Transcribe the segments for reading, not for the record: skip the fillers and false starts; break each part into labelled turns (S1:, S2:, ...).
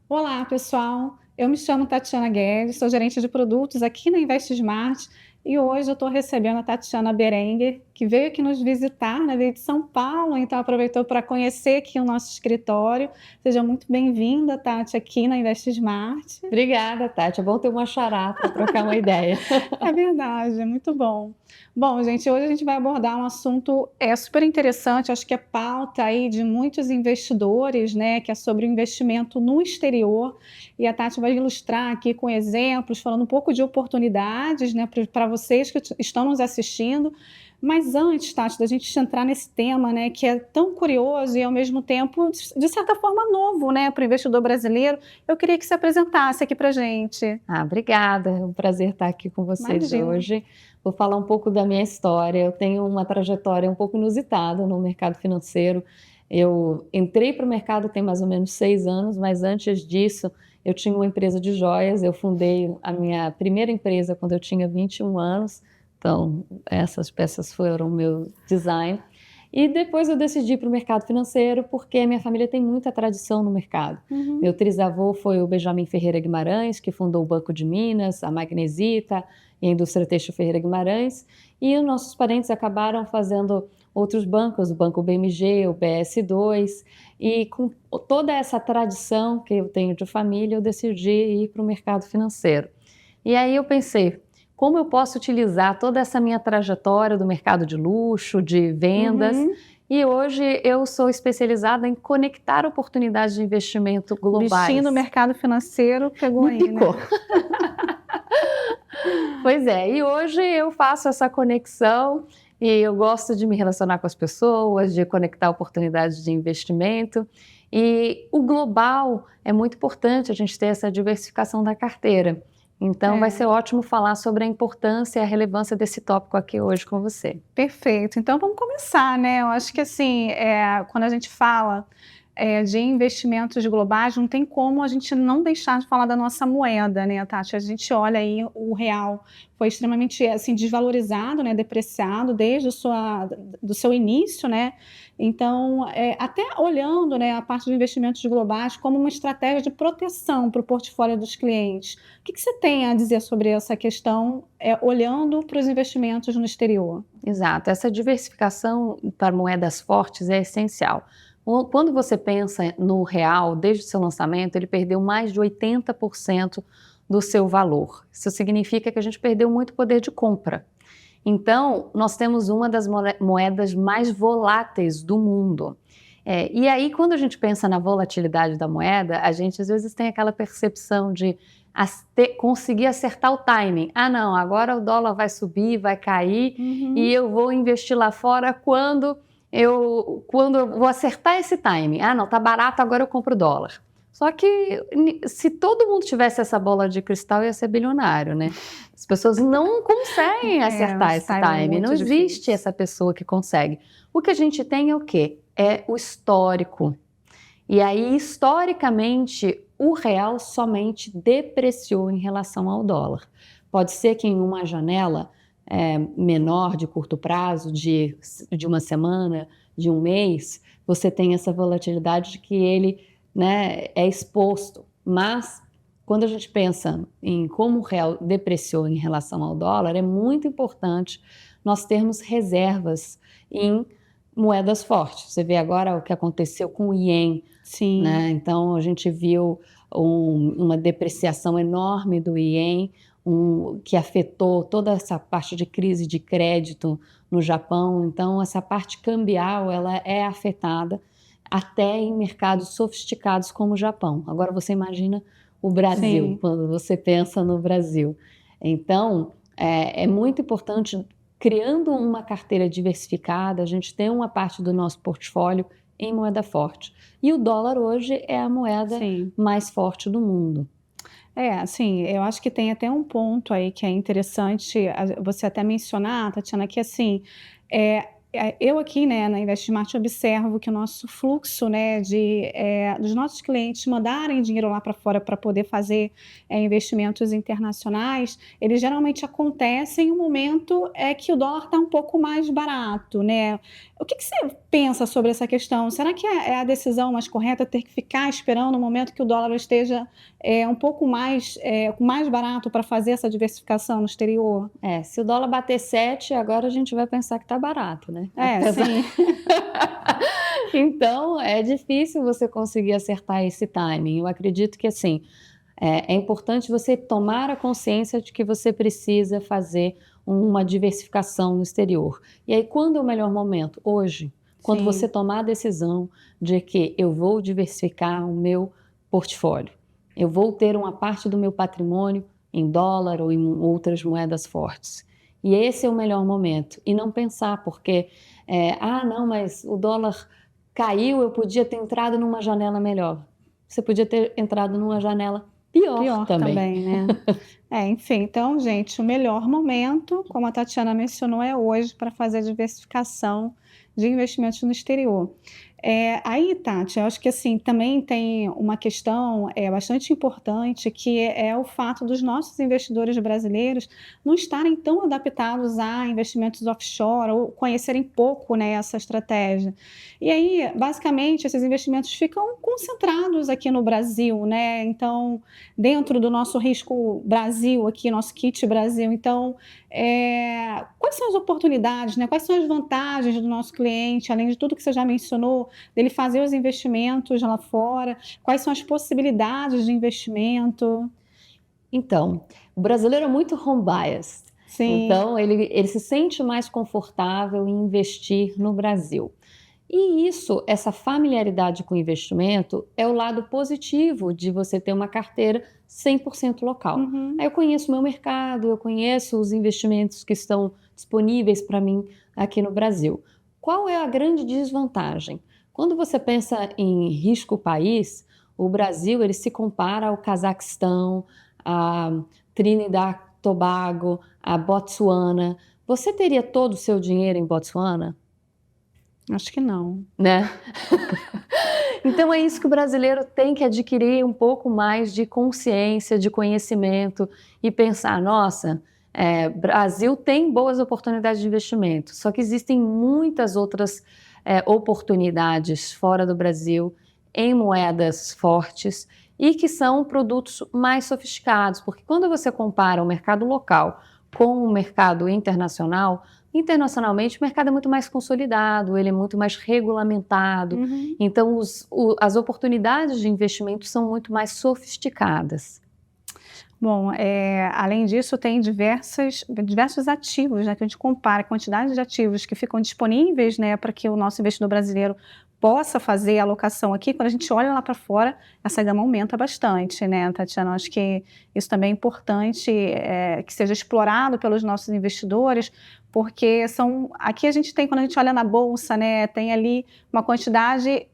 S1: Olá, pessoal. Eu me chamo Tatiana Guedes, sou gerente de produtos aqui na Invest Smart e hoje eu estou recebendo a Tatiana Berenguer, que veio aqui nos visitar, né, veio de São Paulo, então aproveitou para conhecer aqui o nosso escritório. Seja muito bem-vinda, Tati, aqui na Invest Smart.
S2: Obrigada, Tati. É bom ter uma xará para trocar uma ideia.
S1: É verdade, é muito bom. Bom, gente, hoje a gente vai abordar um assunto super interessante, acho que é pauta aí de muitos investidores, né, que é sobre o investimento no exterior. E a Tati vai ilustrar aqui com exemplos, falando um pouco de oportunidades, né, para vocês que estão nos assistindo. Mas antes, Tati, da gente entrar nesse tema, né, que é tão curioso e ao mesmo tempo, de certa forma, novo, né, para o investidor brasileiro, eu queria que se apresentasse aqui para gente.
S2: Obrigada. É um prazer estar aqui com vocês
S1: Imagina.
S2: hoje. Vou falar um pouco da minha história. Eu tenho uma trajetória um pouco inusitada no mercado financeiro. Eu entrei para o mercado tem mais ou menos 6 anos, mas antes disso eu tinha uma empresa de joias. Eu fundei a minha primeira empresa quando eu tinha 21 anos. Então, essas peças foram o meu design. E depois eu decidi ir para o mercado financeiro porque a minha família tem muita tradição no mercado. Meu
S1: Uhum.
S2: trisavô foi o Benjamin Ferreira Guimarães, que fundou o Banco de Minas, a Magnesita e a Indústria Têxtil Ferreira Guimarães, e os nossos parentes acabaram fazendo outros bancos, o Banco BMG, o BS2, e com toda essa tradição que eu tenho de família, eu decidi ir para o mercado financeiro. E aí eu pensei, como eu posso utilizar toda essa minha trajetória do mercado de luxo, de vendas,
S1: Uhum.
S2: e hoje eu sou especializada em conectar oportunidades de investimento
S1: O bichinho do
S2: globais.
S1: mercado financeiro pegou
S2: Me
S1: aí, né?
S2: picou. Pois é, e hoje eu faço essa conexão e eu gosto de me relacionar com as pessoas, de conectar oportunidades de investimento. E o global é muito importante a gente ter essa diversificação da carteira. Então vai ser
S1: É,
S2: ótimo falar sobre a importância e a relevância desse tópico aqui hoje com você.
S1: perfeito. Então vamos começar, né? Eu acho que assim, quando a gente fala de investimentos globais, não tem como a gente não deixar de falar da nossa moeda, né, Tati? A gente olha aí o real foi extremamente assim desvalorizado, né, depreciado desde do seu início, né? Então, até olhando, né, a parte dos investimentos globais como uma estratégia de proteção para o portfólio dos clientes. O que você tem a dizer sobre essa questão, olhando para os investimentos no exterior?
S2: Exato, essa diversificação para moedas fortes é essencial. Quando você pensa no real, desde o seu lançamento, ele perdeu mais de 80% do seu valor. Isso significa que a gente perdeu muito poder de compra. Então, nós temos uma das moedas mais voláteis do mundo. E aí, quando a gente pensa na volatilidade da moeda, a gente às vezes tem aquela percepção de conseguir acertar o timing. Ah, não, agora o dólar vai subir, vai cair e
S1: Uhum.
S2: eu vou investir lá fora quando eu vou acertar esse timing. Ah, não, tá barato, agora eu compro dólar. Só que se todo mundo tivesse essa bola de cristal, ia ser bilionário, né? As pessoas não conseguem acertar
S1: Esse
S2: esse
S1: timing é
S2: time, não
S1: muito
S2: existe
S1: difícil.
S2: essa pessoa que consegue. O que a gente tem é o quê? É o histórico. E aí, historicamente, o real somente depreciou em relação ao dólar. Pode ser que em uma janela menor, de curto prazo, de uma semana, de um mês, você tenha essa volatilidade de que ele, né, é exposto. Mas, quando a gente pensa em como o real depreciou em relação ao dólar, é muito importante nós termos reservas em moedas fortes. Você vê agora o que aconteceu com o ien,
S1: Sim.
S2: né? Então a gente viu uma depreciação enorme do ien, que afetou toda essa parte de crise de crédito no Japão. Então essa parte cambial ela é afetada até em mercados sofisticados como o Japão. Agora você imagina o Brasil,
S1: Sim.
S2: quando você pensa no Brasil. Então é muito importante, criando uma carteira diversificada, a gente ter uma parte do nosso portfólio em moeda forte. E o dólar hoje é a moeda
S1: Sim.
S2: mais forte do mundo.
S1: Assim, eu acho que tem até um ponto aí que é interessante você até mencionar, Tatiana, que assim, eu aqui, né, na Investmart observo que o nosso fluxo, né, dos nossos clientes mandarem dinheiro lá para fora para poder fazer investimentos internacionais, eles geralmente acontecem em um momento que o dólar está um pouco mais barato, né? O que você pensa sobre essa questão? Será que é a decisão mais correta ter que ficar esperando o momento que o dólar esteja um pouco mais barato para fazer essa diversificação no exterior?
S2: Se o dólar bater 7, agora a gente vai pensar que está barato, né?
S1: Sim.
S2: Então, é difícil você conseguir acertar esse timing. Eu acredito que, assim, é importante você tomar a consciência de que você precisa fazer uma diversificação no exterior. E aí, quando é o melhor momento? Hoje. Quando você tomar a decisão de que eu vou diversificar o meu portfólio, eu vou ter uma parte do meu patrimônio em dólar ou em outras moedas fortes. E esse é o melhor momento. E não pensar, porque, não, mas o dólar caiu, eu podia ter entrado numa janela melhor. Você podia ter entrado numa janela pior também,
S1: né? Enfim, então, gente, o melhor momento, como a Tatiana mencionou, é hoje para fazer a diversificação de investimentos no exterior. Aí, Tati, eu acho que assim, também tem uma questão bastante importante, que é o fato dos nossos investidores brasileiros não estarem tão adaptados a investimentos offshore ou conhecerem pouco, né, essa estratégia. E aí, basicamente, esses investimentos ficam concentrados aqui no Brasil, né? Então, dentro do nosso risco Brasil, aqui, nosso kit Brasil. Então, quais são as oportunidades, né? Quais são as vantagens do nosso cliente, além de tudo que você já mencionou, dele fazer os investimentos lá fora? Quais são as possibilidades de investimento?
S2: Então, o brasileiro é muito home biased.
S1: Sim.
S2: Então, ele se sente mais confortável em investir no Brasil. E essa familiaridade com o investimento é o lado positivo de você ter uma carteira 100% local. Aí eu conheço o meu mercado, eu conheço os investimentos que estão disponíveis para mim aqui no Brasil. Qual é a grande desvantagem? Quando você pensa em risco país, o Brasil ele se compara ao Cazaquistão, a Trinidad e Tobago, a Botsuana. Você teria todo o seu dinheiro em Botsuana?
S1: Acho que não.
S2: Né? Então é isso que o brasileiro tem que adquirir um pouco mais de consciência, de conhecimento e pensar, nossa, Brasil tem boas oportunidades de investimento, só que existem muitas outras oportunidades fora do Brasil, em moedas fortes e que são produtos mais sofisticados, porque quando você compara o mercado local com o mercado internacional, internacionalmente o mercado é muito mais consolidado, ele é muito mais regulamentado, então as oportunidades de investimento são muito mais sofisticadas.
S1: Bom, além disso, tem diversos ativos, né, que a gente compara a quantidade de ativos que ficam disponíveis, né, para que o nosso investidor brasileiro possa fazer a alocação aqui. Quando a gente olha lá para fora, essa gama aumenta bastante, né, Tatiana? Acho que isso também é importante que seja explorado pelos nossos investidores, porque aqui a gente tem, quando a gente olha na bolsa, né, tem ali uma quantidade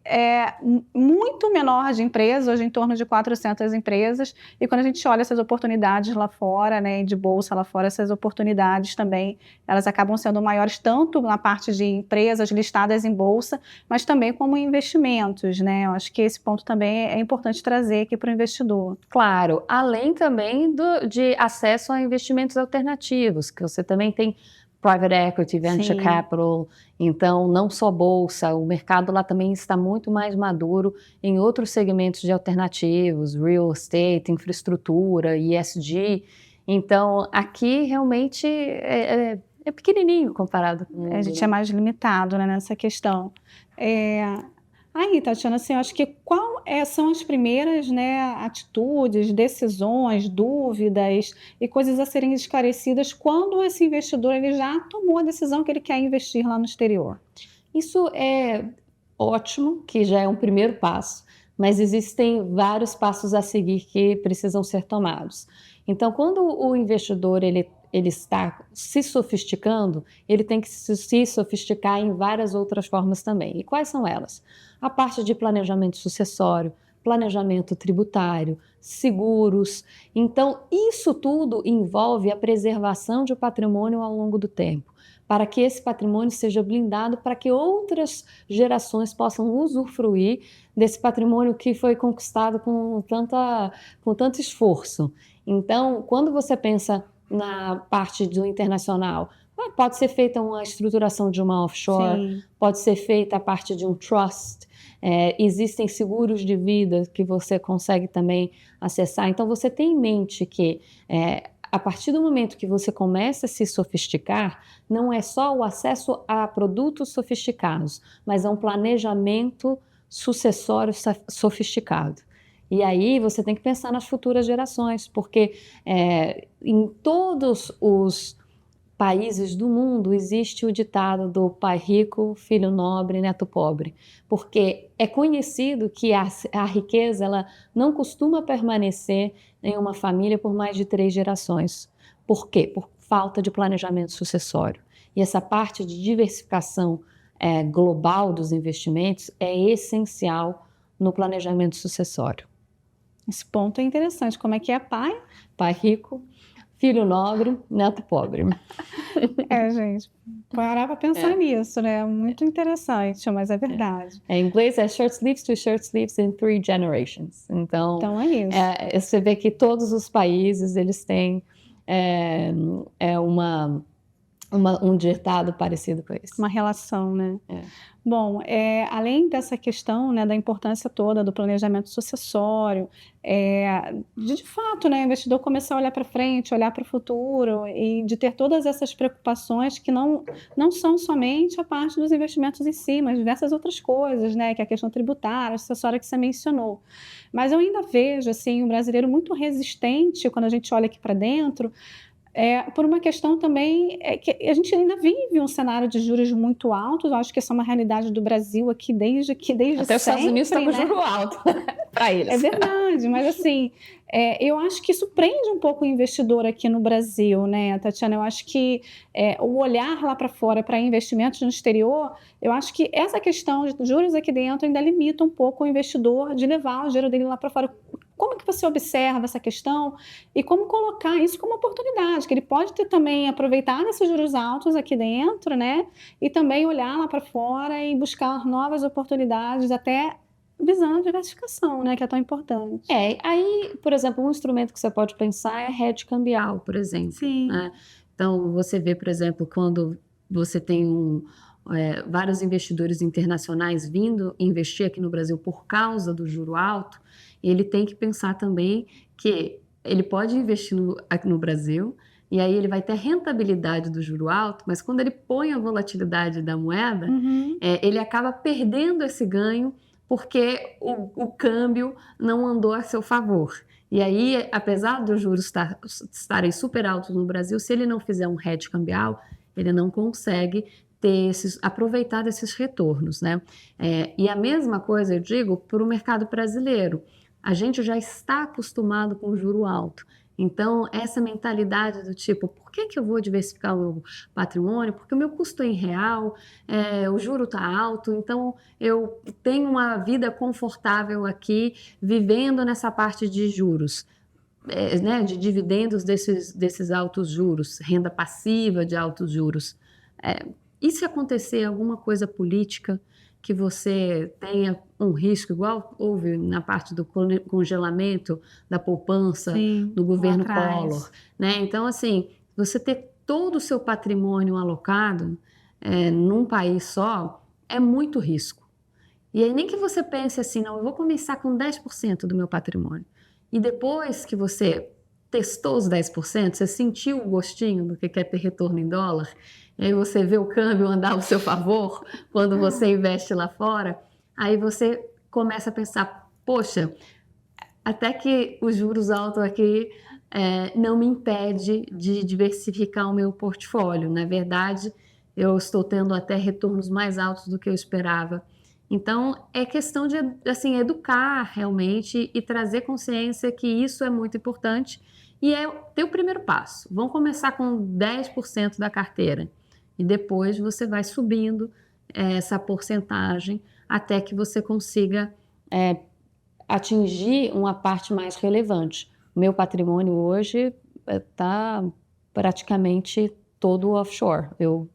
S1: muito menor de empresas, hoje em torno de 400 empresas, e quando a gente olha essas oportunidades lá fora, né, de bolsa lá fora, essas oportunidades também, elas acabam sendo maiores tanto na parte de empresas listadas em bolsa, mas também como investimentos, né? Eu acho que esse ponto também é importante trazer aqui para o investidor.
S2: Claro, além também de acesso a investimentos alternativos, que você também tem private equity, venture capital, então não só bolsa, o mercado lá também está muito mais maduro em outros segmentos de alternativos, real estate, infraestrutura, ESG, então aqui realmente é pequenininho comparado com o mundo.
S1: A gente é mais limitado, né, nessa questão. Aí, Tatiana, assim, eu acho que são as primeiras, né, atitudes, decisões, dúvidas e coisas a serem esclarecidas quando esse investidor ele já tomou a decisão que ele quer investir lá no exterior?
S2: Isso é ótimo, que já é um primeiro passo, mas existem vários passos a seguir que precisam ser tomados. Então, quando o investidor ele está se sofisticando, ele tem que se sofisticar em várias outras formas também. E quais são elas? A parte de planejamento sucessório, planejamento tributário, seguros. Então, isso tudo envolve a preservação de patrimônio ao longo do tempo. para que esse patrimônio seja blindado, para que outras gerações possam usufruir desse patrimônio que foi conquistado com tanto esforço. Então, quando você pensa na parte do internacional, pode ser feita uma estruturação de uma offshore,
S1: Sim.
S2: pode ser feita a parte de um trust, existem seguros de vida que você consegue também acessar. Então, você tem em mente que a partir do momento que você começa a se sofisticar, não é só o acesso a produtos sofisticados, mas é um planejamento sucessório sofisticado. E aí você tem que pensar nas futuras gerações, porque em todos os países do mundo existe o ditado do pai rico, filho nobre, neto pobre, porque é conhecido que a riqueza ela não costuma permanecer em uma família por mais de 3 gerações. Por quê? Por falta de planejamento sucessório. E essa parte de diversificação global dos investimentos é essencial no planejamento sucessório.
S1: Esse ponto é interessante. Como é que é pai?
S2: Pai rico, filho nobre, neto pobre.
S1: Gente, parar para pensar nisso, né? Muito interessante, mas é verdade.
S2: Em inglês é short sleeves to short sleeves in 3 generations. Então
S1: é isso.
S2: Você vê que todos os países eles têm um ditado parecido com esse.
S1: Uma relação, né? Bom, além dessa questão, né, da importância toda do planejamento sucessório, de fato, né, o investidor começar a olhar para frente, olhar para o futuro e de ter todas essas preocupações que não são somente a parte dos investimentos em si, mas diversas outras coisas, né, que é a questão tributária, acessória que você mencionou. Mas eu ainda vejo, assim, um brasileiro muito resistente quando a gente olha aqui para dentro, por uma questão também que a gente ainda vive um cenário de juros muito altos. Eu acho que essa é uma realidade do Brasil aqui desde
S2: Até
S1: sempre.
S2: Até os Estados Unidos estão com juro alto para eles.
S1: É verdade, mas assim, eu acho que isso prende um pouco o investidor aqui no Brasil, né, Tatiana? Eu acho que o olhar lá para fora para investimentos no exterior, eu acho que essa questão de juros aqui dentro ainda limita um pouco o investidor de levar o dinheiro dele lá para fora. Como que você observa essa questão e como colocar isso como oportunidade, que ele pode ter também aproveitar desses juros altos aqui dentro, né? E também olhar lá para fora e buscar novas oportunidades, até visando a diversificação, né? Que é tão importante.
S2: Aí, por exemplo, um instrumento que você pode pensar é hedge cambial, por exemplo.
S1: Sim.
S2: Né? Então, você vê, por exemplo, quando você tem vários investidores internacionais vindo investir aqui no Brasil por causa do juro alto, ele tem que pensar também que ele pode investir aqui no Brasil e aí ele vai ter rentabilidade do juro alto, mas quando ele põe a volatilidade da moeda, ele acaba perdendo esse ganho porque o câmbio não andou a seu favor. E aí, apesar dos juros estarem super altos no Brasil, se ele não fizer um hedge cambial, ele não consegue aproveitar desses retornos, né? E a mesma coisa eu digo para o mercado brasileiro. A gente já está acostumado com o juro alto. Então, essa mentalidade do tipo, por que eu vou diversificar o meu patrimônio? Porque o meu custo é em real, o juro está alto, então eu tenho uma vida confortável aqui, vivendo nessa parte de juros, né, de dividendos desses altos juros, renda passiva de altos juros. E se acontecer alguma coisa política que você tenha um risco, igual houve na parte do congelamento da poupança do governo Collor, né? Então, assim, você ter todo o seu patrimônio alocado num país só é muito risco. E aí nem que você pense assim, não, eu vou começar com 10% do meu patrimônio. E depois que você testou os 10%, você sentiu o gostinho do que quer ter retorno em dólar, e aí você vê o câmbio andar ao seu favor quando você investe lá fora, aí você começa a pensar, poxa, até que os juros altos aqui não me impede de diversificar o meu portfólio. Na verdade, eu estou tendo até retornos mais altos do que eu esperava. Então, é questão de assim, educar realmente e trazer consciência que isso é muito importante e é ter o primeiro passo. Vamos começar com 10% da carteira e depois você vai subindo essa porcentagem até que você consiga atingir uma parte mais relevante. O meu patrimônio hoje está praticamente todo offshore. Eu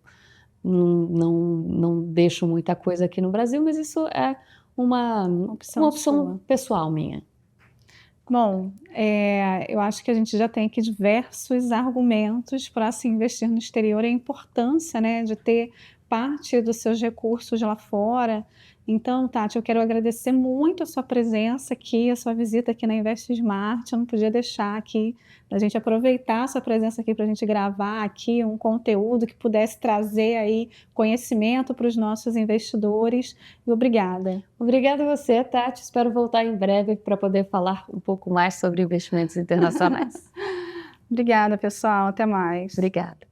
S2: não deixo muita coisa aqui no Brasil, mas isso é uma opção
S1: sua.
S2: pessoal minha.
S1: Bom, eu acho que a gente já tem aqui diversos argumentos para se investir no exterior e a importância, né, de ter parte dos seus recursos lá fora. Então, Tati, eu quero agradecer muito a sua presença aqui, a sua visita aqui na Invest Smart. Eu não podia deixar aqui da gente aproveitar a sua presença aqui para a gente gravar aqui um conteúdo que pudesse trazer aí conhecimento para os nossos investidores. E obrigada.
S2: Obrigada a você, Tati. Espero voltar em breve para poder falar um pouco mais sobre investimentos internacionais.
S1: Obrigada, pessoal. Até mais.
S2: Obrigada.